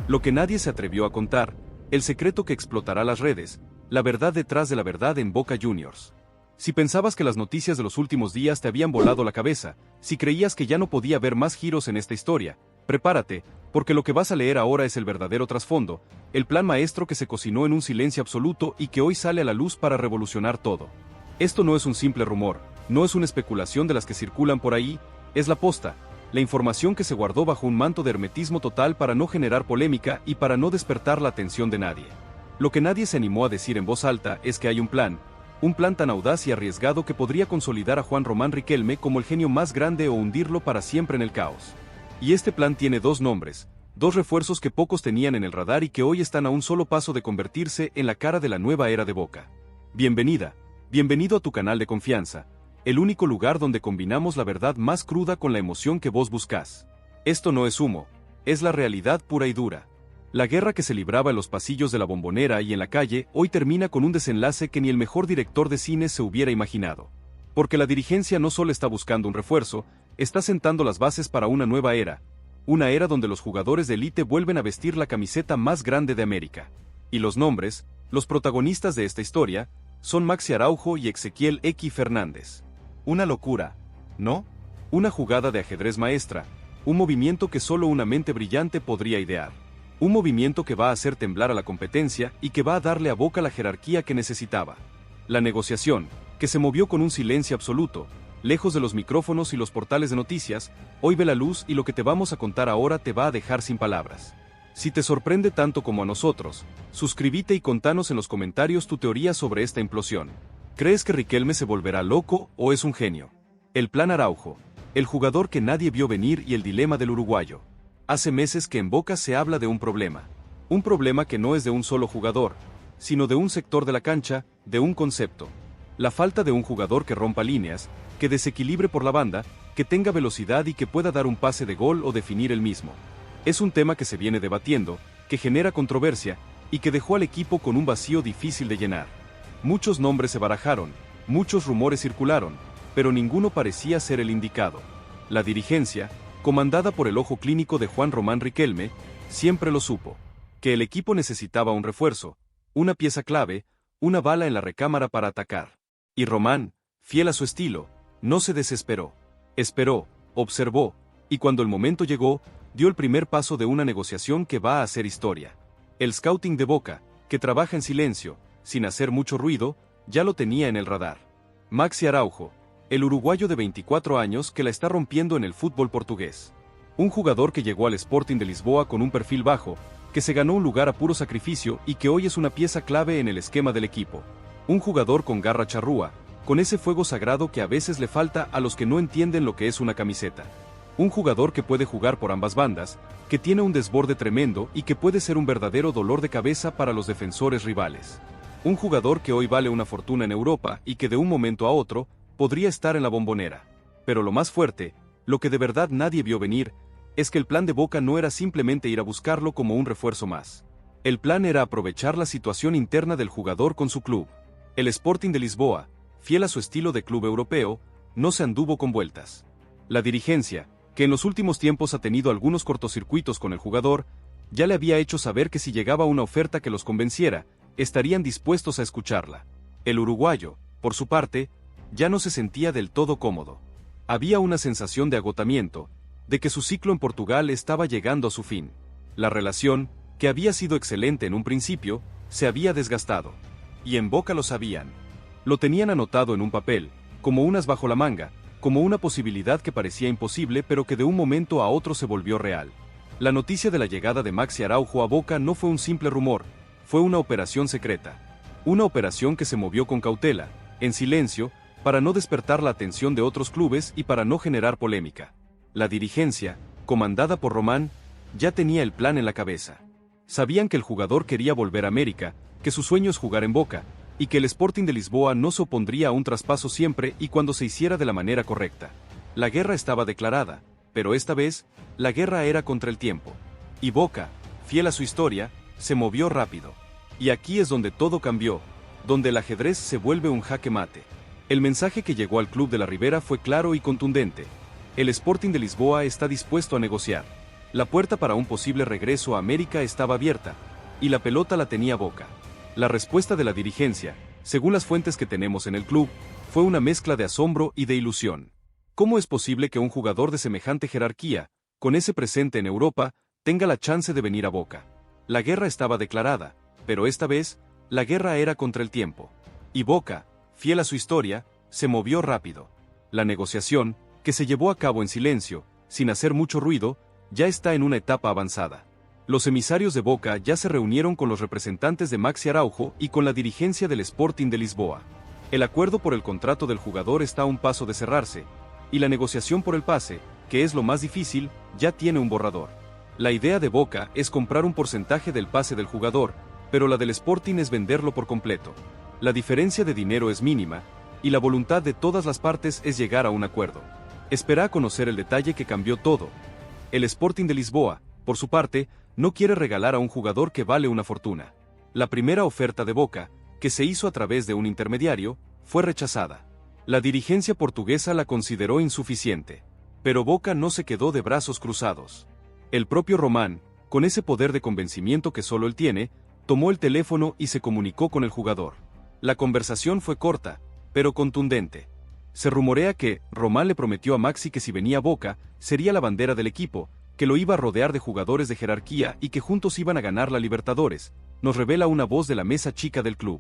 Lo que nadie se atrevió a contar, el secreto que explotará las redes, la verdad detrás de la verdad en Boca Juniors. Si pensabas que las noticias de los últimos días te habían volado la cabeza, si creías que ya no podía haber más giros en esta historia, prepárate, porque lo que vas a leer ahora es el verdadero trasfondo, el plan maestro que se cocinó en un silencio absoluto y que hoy sale a la luz para revolucionar todo. Esto no es un simple rumor, no es una especulación de las que circulan por ahí, es la posta, la información que se guardó bajo un manto de hermetismo total para no generar polémica y para no despertar la atención de nadie. Lo que nadie se animó a decir en voz alta es que hay un plan tan audaz y arriesgado que podría consolidar a Juan Román Riquelme como el genio más grande o hundirlo para siempre en el caos. Y este plan tiene dos nombres, dos refuerzos que pocos tenían en el radar y que hoy están a un solo paso de convertirse en la cara de la nueva era de Boca. Bienvenido a tu canal de confianza, el único lugar donde combinamos la verdad más cruda con la emoción que vos buscás. Esto no es humo, es la realidad pura y dura. La guerra que se libraba en los pasillos de la Bombonera y en la calle hoy termina con un desenlace que ni el mejor director de cine se hubiera imaginado. Porque la dirigencia no solo está buscando un refuerzo, está sentando las bases para una nueva era. Una era donde los jugadores de élite vuelven a vestir la camiseta más grande de América. Y los nombres, los protagonistas de esta historia, son Maxi Araujo y Ezequiel X Fernández. Una locura, ¿no? Una jugada de ajedrez maestra, un movimiento que solo una mente brillante podría idear. Un movimiento que va a hacer temblar a la competencia y que va a darle a Boca la jerarquía que necesitaba. La negociación, que se movió con un silencio absoluto, lejos de los micrófonos y los portales de noticias, hoy ve la luz y lo que te vamos a contar ahora te va a dejar sin palabras. Si te sorprende tanto como a nosotros, suscríbete y contanos en los comentarios tu teoría sobre esta implosión. ¿Crees que Riquelme se volverá loco o es un genio? El plan Araujo, el jugador que nadie vio venir y el dilema del uruguayo. Hace meses que en Boca se habla de un problema que no es de un solo jugador, sino de un sector de la cancha, de un concepto. La falta de un jugador que rompa líneas, que desequilibre por la banda, que tenga velocidad y que pueda dar un pase de gol o definir el mismo. Es un tema que se viene debatiendo, que genera controversia, y que dejó al equipo con un vacío difícil de llenar. Muchos nombres se barajaron, muchos rumores circularon, pero ninguno parecía ser el indicado. La dirigencia, comandada por el ojo clínico de Juan Román Riquelme, siempre lo supo, que el equipo necesitaba un refuerzo, una pieza clave, una bala en la recámara para atacar. Y Román, fiel a su estilo, no se desesperó. Esperó, observó, y cuando el momento llegó, dio el primer paso de una negociación que va a hacer historia. El scouting de Boca, que trabaja en silencio, sin hacer mucho ruido, ya lo tenía en el radar. Maxi Araujo, el uruguayo de 24 años que la está rompiendo en el fútbol portugués. Un jugador que llegó al Sporting de Lisboa con un perfil bajo, que se ganó un lugar a puro sacrificio y que hoy es una pieza clave en el esquema del equipo. Un jugador con garra charrúa, con ese fuego sagrado que a veces le falta a los que no entienden lo que es una camiseta. Un jugador que puede jugar por ambas bandas, que tiene un desborde tremendo y que puede ser un verdadero dolor de cabeza para los defensores rivales. Un jugador que hoy vale una fortuna en Europa y que de un momento a otro, podría estar en la Bombonera. Pero lo más fuerte, lo que de verdad nadie vio venir, es que el plan de Boca no era simplemente ir a buscarlo como un refuerzo más. El plan era aprovechar la situación interna del jugador con su club. El Sporting de Lisboa, fiel a su estilo de club europeo, no se anduvo con vueltas. La dirigencia, que en los últimos tiempos ha tenido algunos cortocircuitos con el jugador, ya le había hecho saber que si llegaba una oferta que los convenciera, estarían dispuestos a escucharla. El uruguayo, por su parte, ya no se sentía del todo cómodo. Había una sensación de agotamiento, de que su ciclo en Portugal estaba llegando a su fin. La relación, que había sido excelente en un principio, se había desgastado. Y en Boca lo sabían. Lo tenían anotado en un papel, como un as bajo la manga, como una posibilidad que parecía imposible pero que de un momento a otro se volvió real. La noticia de la llegada de Maxi Araujo a Boca no fue un simple rumor, fue una operación secreta. Una operación que se movió con cautela, en silencio, para no despertar la atención de otros clubes y para no generar polémica. La dirigencia, comandada por Román, ya tenía el plan en la cabeza. Sabían que el jugador quería volver a América, que su sueño es jugar en Boca, y que el Sporting de Lisboa no se opondría a un traspaso siempre y cuando se hiciera de la manera correcta. La guerra estaba declarada, pero esta vez, la guerra era contra el tiempo. Y Boca, fiel a su historia, se movió rápido. Y aquí es donde todo cambió, donde el ajedrez se vuelve un jaque mate. El mensaje que llegó al club de la Ribera fue claro y contundente. El Sporting de Lisboa está dispuesto a negociar. La puerta para un posible regreso a América estaba abierta, y la pelota la tenía Boca. La respuesta de la dirigencia, según las fuentes que tenemos en el club, fue una mezcla de asombro y de ilusión. ¿Cómo es posible que un jugador de semejante jerarquía, con ese presente en Europa, tenga la chance de venir a Boca? La guerra estaba declarada, pero esta vez, la guerra era contra el tiempo. Y Boca, fiel a su historia, se movió rápido. La negociación, que se llevó a cabo en silencio, sin hacer mucho ruido, ya está en una etapa avanzada. Los emisarios de Boca ya se reunieron con los representantes de Maxi Araujo y con la dirigencia del Sporting de Lisboa. El acuerdo por el contrato del jugador está a un paso de cerrarse, y la negociación por el pase, que es lo más difícil, ya tiene un borrador. La idea de Boca es comprar un porcentaje del pase del jugador, pero la del Sporting es venderlo por completo. La diferencia de dinero es mínima, y la voluntad de todas las partes es llegar a un acuerdo. Espera a conocer el detalle que cambió todo. El Sporting de Lisboa, por su parte, no quiere regalar a un jugador que vale una fortuna. La primera oferta de Boca, que se hizo a través de un intermediario, fue rechazada. La dirigencia portuguesa la consideró insuficiente. Pero Boca no se quedó de brazos cruzados. El propio Román, con ese poder de convencimiento que solo él tiene, tomó el teléfono y se comunicó con el jugador. La conversación fue corta, pero contundente. Se rumorea que Román le prometió a Maxi que si venía a Boca, sería la bandera del equipo, que lo iba a rodear de jugadores de jerarquía y que juntos iban a ganar la Libertadores, nos revela una voz de la mesa chica del club.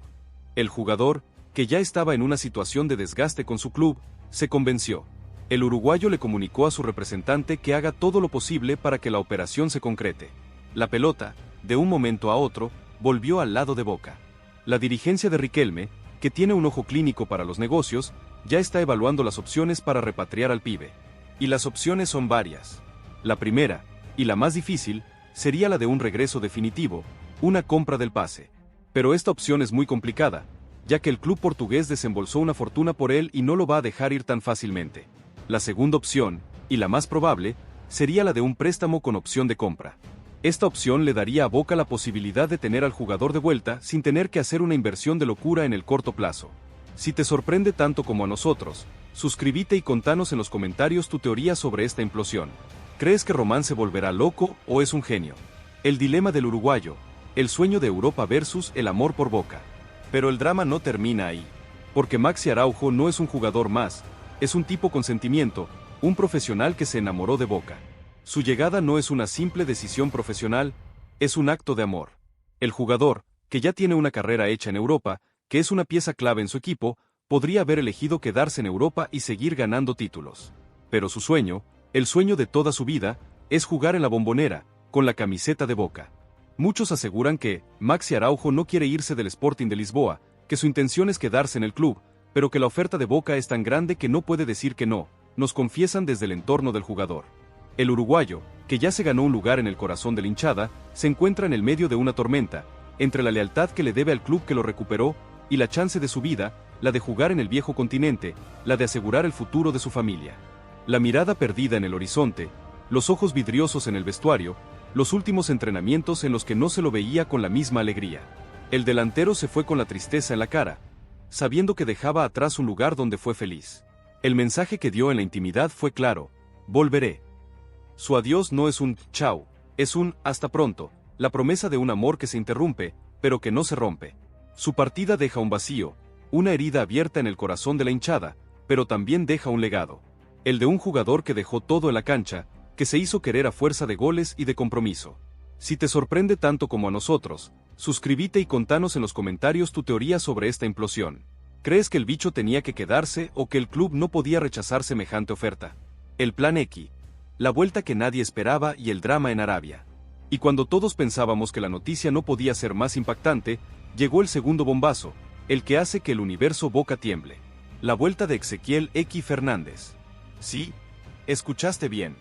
El jugador, que ya estaba en una situación de desgaste con su club, se convenció. El uruguayo le comunicó a su representante que haga todo lo posible para que la operación se concrete. La pelota, de un momento a otro, volvió al lado de Boca. La dirigencia de Riquelme, que tiene un ojo clínico para los negocios, ya está evaluando las opciones para repatriar al pibe. Y las opciones son varias. La primera, y la más difícil, sería la de un regreso definitivo, una compra del pase. Pero esta opción es muy complicada, ya que el club portugués desembolsó una fortuna por él y no lo va a dejar ir tan fácilmente. La segunda opción, y la más probable, sería la de un préstamo con opción de compra. Esta opción le daría a Boca la posibilidad de tener al jugador de vuelta sin tener que hacer una inversión de locura en el corto plazo. Si te sorprende tanto como a nosotros, suscríbete y contanos en los comentarios tu teoría sobre esta implosión. ¿Crees que Román se volverá loco o es un genio? El dilema del uruguayo, el sueño de Europa versus el amor por Boca. Pero el drama no termina ahí. Porque Maxi Araujo no es un jugador más, es un tipo con sentimiento, un profesional que se enamoró de Boca. Su llegada no es una simple decisión profesional, es un acto de amor. El jugador, que ya tiene una carrera hecha en Europa, que es una pieza clave en su equipo, podría haber elegido quedarse en Europa y seguir ganando títulos. Pero su sueño, el sueño de toda su vida, es jugar en la Bombonera, con la camiseta de Boca. Muchos aseguran que Maxi Araujo no quiere irse del Sporting de Lisboa, que su intención es quedarse en el club, pero que la oferta de Boca es tan grande que no puede decir que no, nos confiesan desde el entorno del jugador. El uruguayo, que ya se ganó un lugar en el corazón de la hinchada, se encuentra en el medio de una tormenta, entre la lealtad que le debe al club que lo recuperó, y la chance de su vida, la de jugar en el viejo continente, la de asegurar el futuro de su familia. La mirada perdida en el horizonte, los ojos vidriosos en el vestuario, los últimos entrenamientos en los que no se lo veía con la misma alegría. El delantero se fue con la tristeza en la cara, sabiendo que dejaba atrás un lugar donde fue feliz. El mensaje que dio en la intimidad fue claro: volveré. Su adiós no es un chao, es un hasta pronto, la promesa de un amor que se interrumpe, pero que no se rompe. Su partida deja un vacío, una herida abierta en el corazón de la hinchada, pero también deja un legado. El de un jugador que dejó todo en la cancha, que se hizo querer a fuerza de goles y de compromiso. Si te sorprende tanto como a nosotros, suscríbete y contanos en los comentarios tu teoría sobre esta implosión. ¿Crees que el bicho tenía que quedarse o que el club no podía rechazar semejante oferta? El plan X. La vuelta que nadie esperaba y el drama en Arabia. Y cuando todos pensábamos que la noticia no podía ser más impactante, llegó el segundo bombazo, el que hace que el universo Boca tiemble. La vuelta de Ezequiel X Fernández. Sí, escuchaste bien.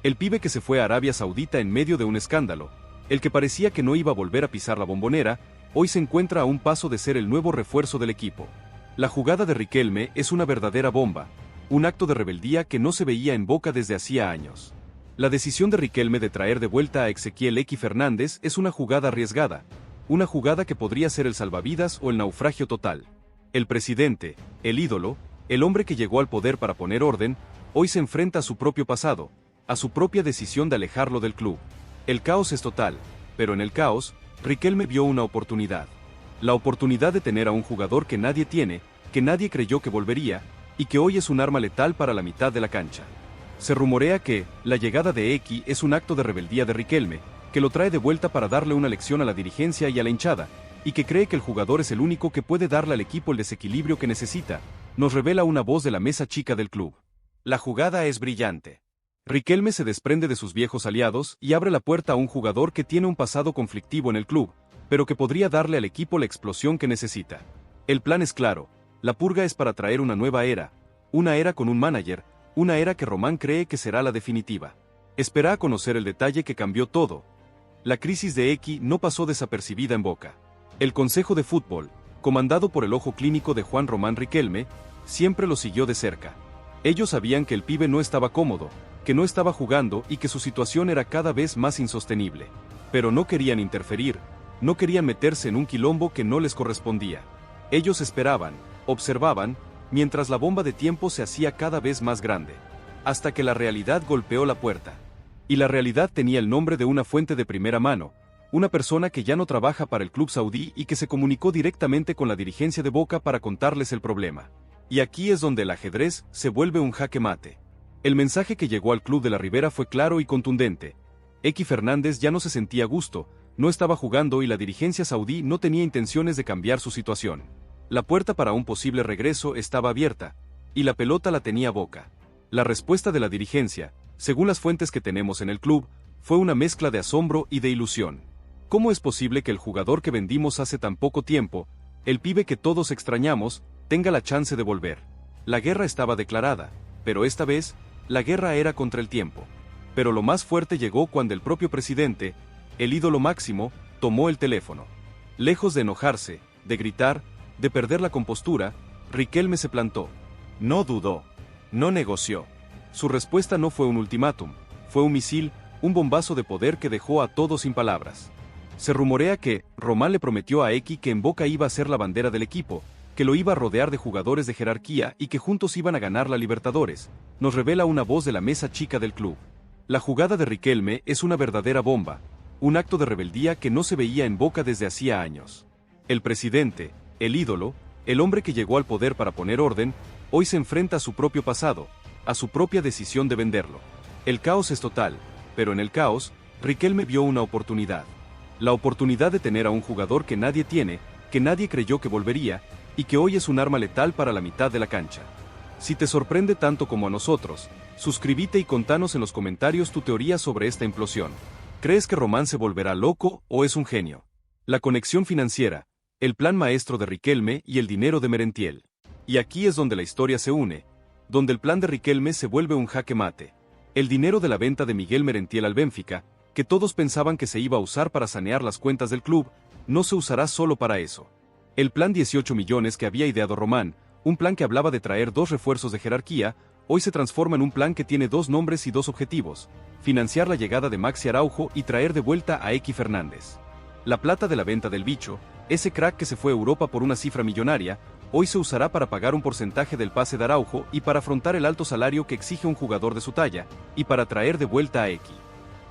El pibe que se fue a Arabia Saudita en medio de un escándalo, el que parecía que no iba a volver a pisar la Bombonera, hoy se encuentra a un paso de ser el nuevo refuerzo del equipo. La jugada de Riquelme es una verdadera bomba, un acto de rebeldía que no se veía en Boca desde hacía años. La decisión de Riquelme de traer de vuelta a Ezequiel X Fernández es una jugada arriesgada, una jugada que podría ser el salvavidas o el naufragio total. El presidente, el ídolo, el hombre que llegó al poder para poner orden, hoy se enfrenta a su propio pasado, a su propia decisión de alejarlo del club. El caos es total, pero en el caos, Riquelme vio una oportunidad. La oportunidad de tener a un jugador que nadie tiene, que nadie creyó que volvería, y que hoy es un arma letal para la mitad de la cancha. Se rumorea que la llegada de X es un acto de rebeldía de Riquelme, que lo trae de vuelta para darle una lección a la dirigencia y a la hinchada, y que cree que el jugador es el único que puede darle al equipo el desequilibrio que necesita, nos revela una voz de la mesa chica del club. La jugada es brillante. Riquelme se desprende de sus viejos aliados y abre la puerta a un jugador que tiene un pasado conflictivo en el club, pero que podría darle al equipo la explosión que necesita. El plan es claro, la purga es para traer una nueva era, una era con un manager, una era que Román cree que será la definitiva. Espera a conocer el detalle que cambió todo. La crisis de X no pasó desapercibida en Boca. El Consejo de Fútbol, comandado por el ojo clínico de Juan Román Riquelme, siempre lo siguió de cerca. Ellos sabían que el pibe no estaba cómodo, que no estaba jugando y que su situación era cada vez más insostenible. Pero no querían interferir, no querían meterse en un quilombo que no les correspondía. Ellos esperaban, observaban, mientras la bomba de tiempo se hacía cada vez más grande. Hasta que la realidad golpeó la puerta. Y la realidad tenía el nombre de una fuente de primera mano, una persona que ya no trabaja para el club saudí y que se comunicó directamente con la dirigencia de Boca para contarles el problema. Y aquí es donde el ajedrez se vuelve un jaque mate. El mensaje que llegó al club de la Ribera fue claro y contundente. X Fernández ya no se sentía a gusto, no estaba jugando y la dirigencia saudí no tenía intenciones de cambiar su situación. La puerta para un posible regreso estaba abierta, y la pelota la tenía Boca. La respuesta de la dirigencia, según las fuentes que tenemos en el club, fue una mezcla de asombro y de ilusión. ¿Cómo es posible que el jugador que vendimos hace tan poco tiempo, el pibe que todos extrañamos, tenga la chance de volver? La guerra estaba declarada, pero esta vez, la guerra era contra el tiempo. Pero lo más fuerte llegó cuando el propio presidente, el ídolo máximo, tomó el teléfono. Lejos de enojarse, de gritar, de perder la compostura, Riquelme se plantó. No dudó. No negoció. Su respuesta no fue un ultimátum, fue un misil, un bombazo de poder que dejó a todos sin palabras. Se rumorea que Román le prometió a X que en Boca iba a ser la bandera del equipo, que lo iba a rodear de jugadores de jerarquía y que juntos iban a ganar la Libertadores, nos revela una voz de la mesa chica del club. La jugada de Riquelme es una verdadera bomba, un acto de rebeldía que no se veía en Boca desde hacía años. El presidente, el ídolo, el hombre que llegó al poder para poner orden, hoy se enfrenta a su propio pasado, a su propia decisión de venderlo. El caos es total, pero en el caos, Riquelme vio una oportunidad. La oportunidad de tener a un jugador que nadie tiene, que nadie creyó que volvería, y que hoy es un arma letal para la mitad de la cancha. Si te sorprende tanto como a nosotros, suscríbete y contanos en los comentarios tu teoría sobre esta implosión. ¿Crees que Román se volverá loco o es un genio? La conexión financiera, el plan maestro de Riquelme y el dinero de Merentiel. Y aquí es donde la historia se une, donde el plan de Riquelme se vuelve un jaque mate. El dinero de la venta de Miguel Merentiel al Benfica, que todos pensaban que se iba a usar para sanear las cuentas del club, no se usará solo para eso. El plan 18 millones que había ideado Román, un plan que hablaba de traer 2 refuerzos de jerarquía, hoy se transforma en un plan que tiene 2 nombres y 2 objetivos: financiar la llegada de Maxi Araujo y traer de vuelta a X Fernández. La plata de la venta del bicho, ese crack que se fue a Europa por una cifra millonaria, hoy se usará para pagar un porcentaje del pase de Araujo y para afrontar el alto salario que exige un jugador de su talla, y para traer de vuelta a X.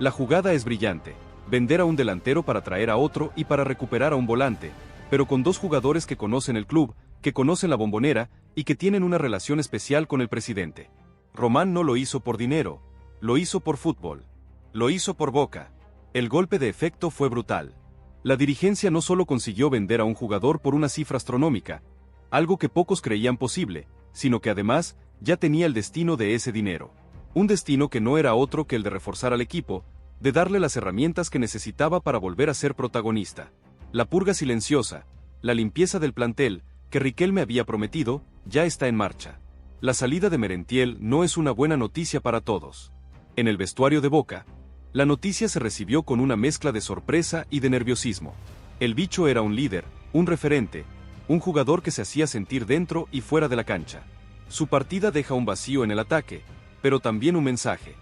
La jugada es brillante: vender a un delantero para traer a otro y para recuperar a un volante, pero con 2 jugadores que conocen el club, que conocen la Bombonera y que tienen una relación especial con el presidente. Román no lo hizo por dinero, lo hizo por fútbol, lo hizo por Boca. El golpe de efecto fue brutal. La dirigencia no solo consiguió vender a un jugador por una cifra astronómica, algo que pocos creían posible, sino que además ya tenía el destino de ese dinero. Un destino que no era otro que el de reforzar al equipo, de darle las herramientas que necesitaba para volver a ser protagonista. La purga silenciosa, la limpieza del plantel, que Riquelme había prometido, ya está en marcha. La salida de Merentiel no es una buena noticia para todos. En el vestuario de Boca, la noticia se recibió con una mezcla de sorpresa y de nerviosismo. El bicho era un líder, un referente, un jugador que se hacía sentir dentro y fuera de la cancha. Su partida deja un vacío en el ataque, pero también un mensaje.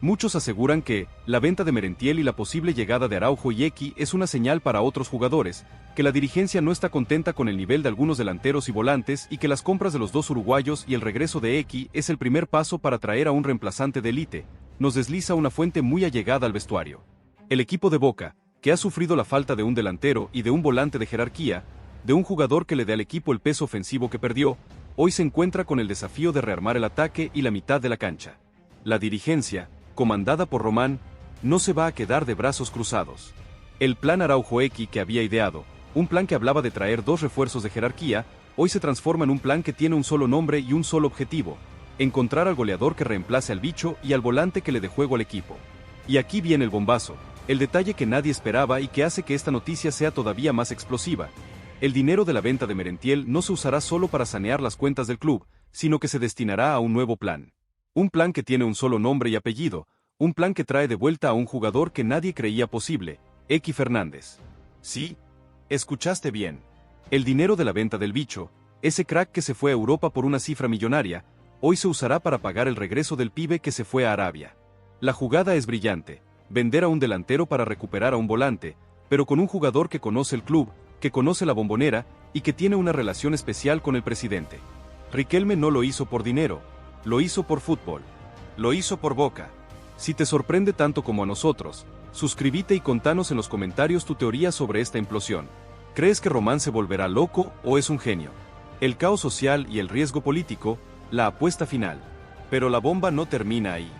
Muchos aseguran que la venta de Merentiel y la posible llegada de Araujo y X es una señal para otros jugadores, que la dirigencia no está contenta con el nivel de algunos delanteros y volantes y que las compras de los 2 uruguayos y el regreso de X es el primer paso para traer a un reemplazante de élite, nos desliza una fuente muy allegada al vestuario. El equipo de Boca, que ha sufrido la falta de un delantero y de un volante de jerarquía, de un jugador que le dé al equipo el peso ofensivo que perdió, hoy se encuentra con el desafío de rearmar el ataque y la mitad de la cancha. La dirigencia, comandada por Román, no se va a quedar de brazos cruzados. El plan Araujo X que había ideado, un plan que hablaba de traer 2 refuerzos de jerarquía, hoy se transforma en un plan que tiene un solo nombre y un solo objetivo: encontrar al goleador que reemplace al bicho y al volante que le dé juego al equipo. Y aquí viene el bombazo, el detalle que nadie esperaba y que hace que esta noticia sea todavía más explosiva. El dinero de la venta de Merentiel no se usará solo para sanear las cuentas del club, sino que se destinará a un nuevo plan. Un plan que tiene un solo nombre y apellido, un plan que trae de vuelta a un jugador que nadie creía posible, Eky Fernández. Sí, escuchaste bien. El dinero de la venta del bicho, ese crack que se fue a Europa por una cifra millonaria, hoy se usará para pagar el regreso del pibe que se fue a Arabia. La jugada es brillante: vender a un delantero para recuperar a un volante, pero con un jugador que conoce el club, que conoce la Bombonera y que tiene una relación especial con el presidente. Riquelme no lo hizo por dinero, lo hizo por fútbol. Lo hizo por Boca. Si te sorprende tanto como a nosotros, suscríbete y contanos en los comentarios tu teoría sobre esta implosión. ¿Crees que Román se volverá loco o es un genio? El caos social y el riesgo político, la apuesta final. Pero la bomba no termina ahí.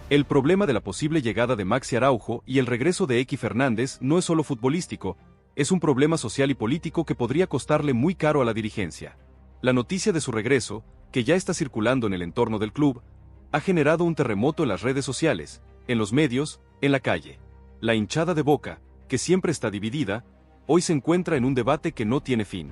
El problema de la posible llegada de Maxi Araujo y el regreso de Eky Fernández no es solo futbolístico, es un problema social y político que podría costarle muy caro a la dirigencia. La noticia de su regreso, que ya está circulando en el entorno del club, ha generado un terremoto en las redes sociales, en los medios, en la calle. La hinchada de Boca, que siempre está dividida, hoy se encuentra en un debate que no tiene fin.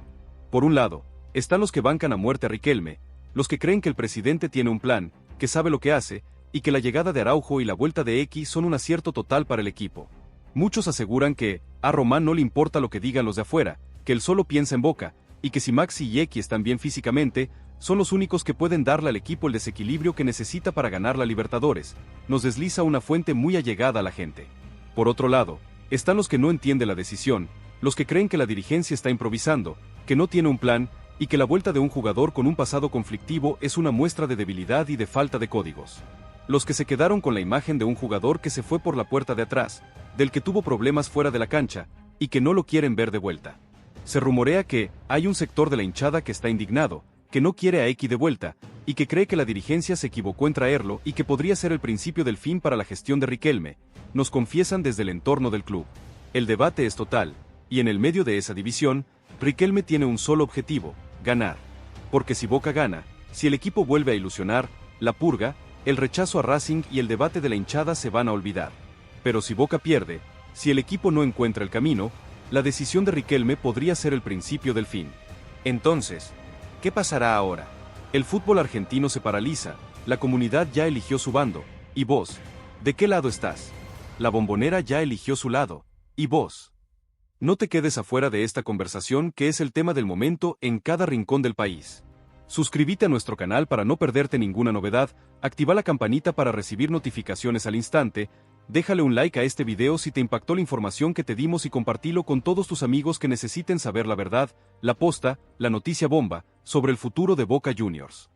Por un lado, están los que bancan a muerte a Riquelme, los que creen que el presidente tiene un plan, que sabe lo que hace, y que la llegada de Araujo y la vuelta de Eky son un acierto total para el equipo. Muchos aseguran que a Román no le importa lo que digan los de afuera, que él solo piensa en Boca, y que si Maxi y Eky están bien físicamente, son los únicos que pueden darle al equipo el desequilibrio que necesita para ganar la Libertadores, nos desliza una fuente muy allegada a la gente. Por otro lado, están los que no entienden la decisión, los que creen que la dirigencia está improvisando, que no tiene un plan, y que la vuelta de un jugador con un pasado conflictivo es una muestra de debilidad y de falta de códigos. Los que se quedaron con la imagen de un jugador que se fue por la puerta de atrás, del que tuvo problemas fuera de la cancha, y que no lo quieren ver de vuelta. Se rumorea que hay un sector de la hinchada que está indignado, que no quiere a Eky de vuelta, y que cree que la dirigencia se equivocó en traerlo y que podría ser el principio del fin para la gestión de Riquelme, nos confiesan desde el entorno del club. El debate es total, y en el medio de esa división, Riquelme tiene un solo objetivo: ganar. Porque si Boca gana, si el equipo vuelve a ilusionar, la purga, el rechazo a Racing y el debate de la hinchada se van a olvidar. Pero si Boca pierde, si el equipo no encuentra el camino, la decisión de Riquelme podría ser el principio del fin. Entonces, ¿qué pasará ahora? El fútbol argentino se paraliza, la comunidad ya eligió su bando, ¿y vos? ¿De qué lado estás? La Bombonera ya eligió su lado, ¿y vos? No te quedes afuera de esta conversación, que es el tema del momento en cada rincón del país. Suscríbete a nuestro canal para no perderte ninguna novedad, activa la campanita para recibir notificaciones al instante, déjale un like a este video si te impactó la información que te dimos y compartilo con todos tus amigos que necesiten saber la verdad, la posta, la noticia bomba, sobre el futuro de Boca Juniors.